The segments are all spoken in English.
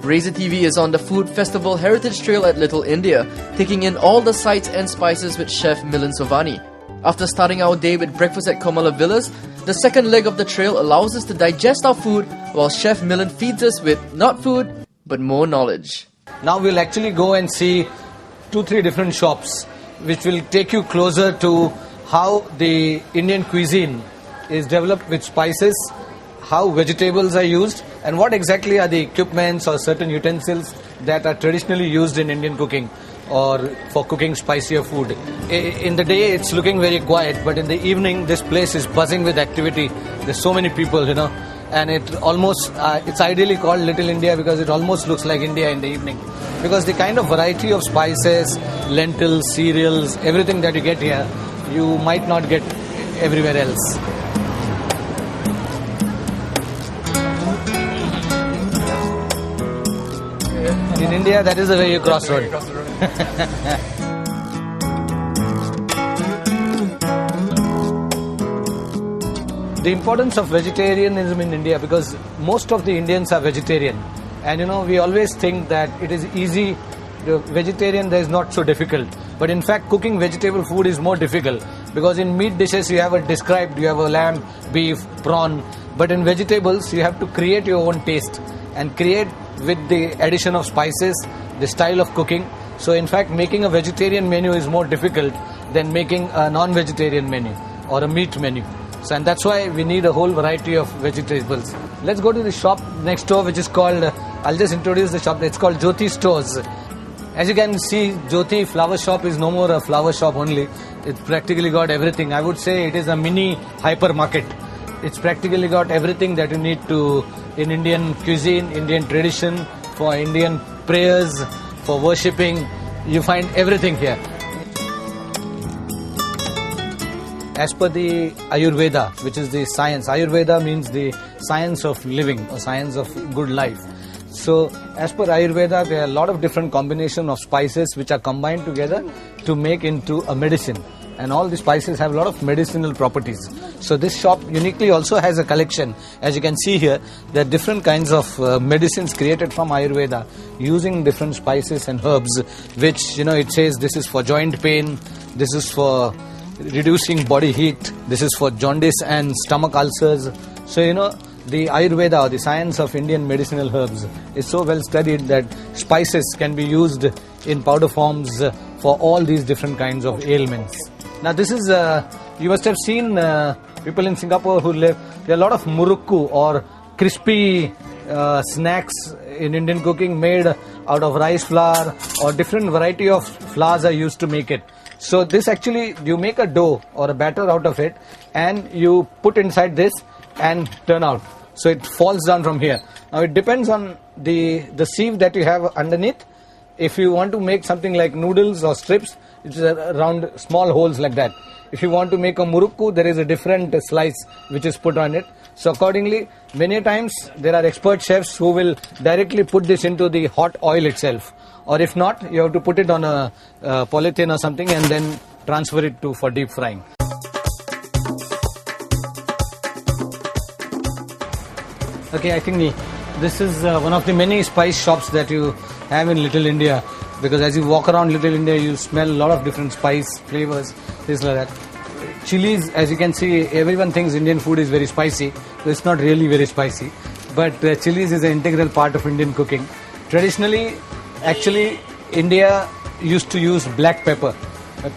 Razor TV is on the Food Festival Heritage Trail at Little India, taking in all the sights and spices with Chef Milind Sovani. After starting our day with breakfast at Komala Villas, the second leg of the trail allows us to digest our food while Chef Milind feeds us with not food, but more knowledge. Now we'll actually go and see 2-3 different shops which will take you closer to how the Indian cuisine is developed with spices, how vegetables are used, and what exactly are the equipments or certain utensils that are traditionally used in Indian cooking or for cooking spicier food. In the day it's looking very quiet, but in the evening this place is buzzing with activity. There's so many people, and it's ideally called Little India because it almost looks like India in the evening. Because the kind of variety of spices, lentils, cereals, everything that you get here, you might not get everywhere else. In India, that is the way you cross road. The importance of vegetarianism in India, because most of the Indians are vegetarian. And we always think that it is easy. The vegetarian, there is not so difficult. But in fact, cooking vegetable food is more difficult. Because in meat dishes, you have a lamb, beef, prawn. But in vegetables, you have to create your own taste. And create with the addition of spices, the style of cooking. So in fact, making a vegetarian menu is more difficult than making a non-vegetarian menu or a meat menu. So, and that's why we need a whole variety of vegetables. Let's go to the shop next door, which is called, I'll just introduce the shop, it's called Jyoti Stores. As you can see, Jyoti flower shop is no more a flower shop only. It's practically got everything. I would say it is a mini hypermarket. It's practically got everything that you need to in Indian cuisine, Indian tradition, for Indian prayers, for worshipping. You find everything here. As per the Ayurveda, which is the science, Ayurveda means the science of living or science of good life. So as per Ayurveda, there are a lot of different combinations of spices which are combined together to make into a medicine. And all the spices have a lot of medicinal properties. So this shop uniquely also has a collection. As you can see here, there are different kinds of medicines created from Ayurveda using different spices and herbs, which, it says this is for joint pain, this is for reducing body heat, this is for jaundice and stomach ulcers. So, the Ayurveda or the science of Indian medicinal herbs is so well studied that spices can be used in powder forms for all these different kinds of ailments. Now this is, you must have seen people in Singapore who live, there are a lot of murukku or crispy snacks in Indian cooking made out of rice flour, or different variety of flours are used to make it. So this actually, you make a dough or a batter out of it and you put inside this and turn out. So it falls down from here. Now it depends on the sieve that you have underneath. If you want to make something like noodles or strips, it's around small holes like that. If you want to make a murukku, there is a different slice which is put on it. So accordingly, many times there are expert chefs who will directly put this into the hot oil itself. Or if not, you have to put it on a polythene or something and then transfer it for deep frying. Okay, I think this is one of the many spice shops that you have in Little India. Because as you walk around Little India, you smell a lot of different spice flavors, things like that. Chilies, as you can see, everyone thinks Indian food is very spicy. So it's not really very spicy. But chilies is an integral part of Indian cooking. Traditionally, actually, India used to use black pepper.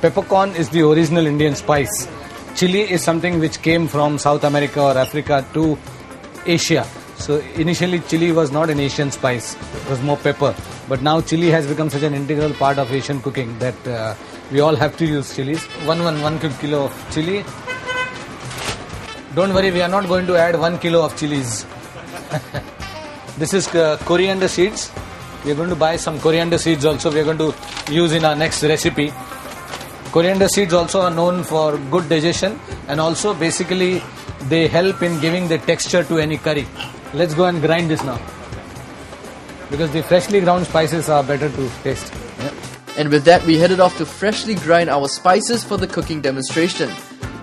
Peppercorn is the original Indian spice. Chili is something which came from South America or Africa to Asia. So initially chili was not an Asian spice, it was more pepper. But now chili has become such an integral part of Asian cooking that we all have to use chilies. 1 kilo of chili. Don't worry, we are not going to add 1 kilo of chilies. This is coriander seeds. We are going to buy some coriander seeds also. We are going to use in our next recipe. Coriander seeds also are known for good digestion, and also basically they help in giving the texture to any curry. Let's go and grind this now, because the freshly ground spices are better to taste. Yeah. And with that, we headed off to freshly grind our spices for the cooking demonstration.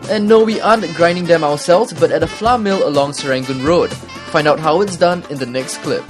And no, we aren't grinding them ourselves, but at a flour mill along Serangoon Road. Find out how it's done in the next clip.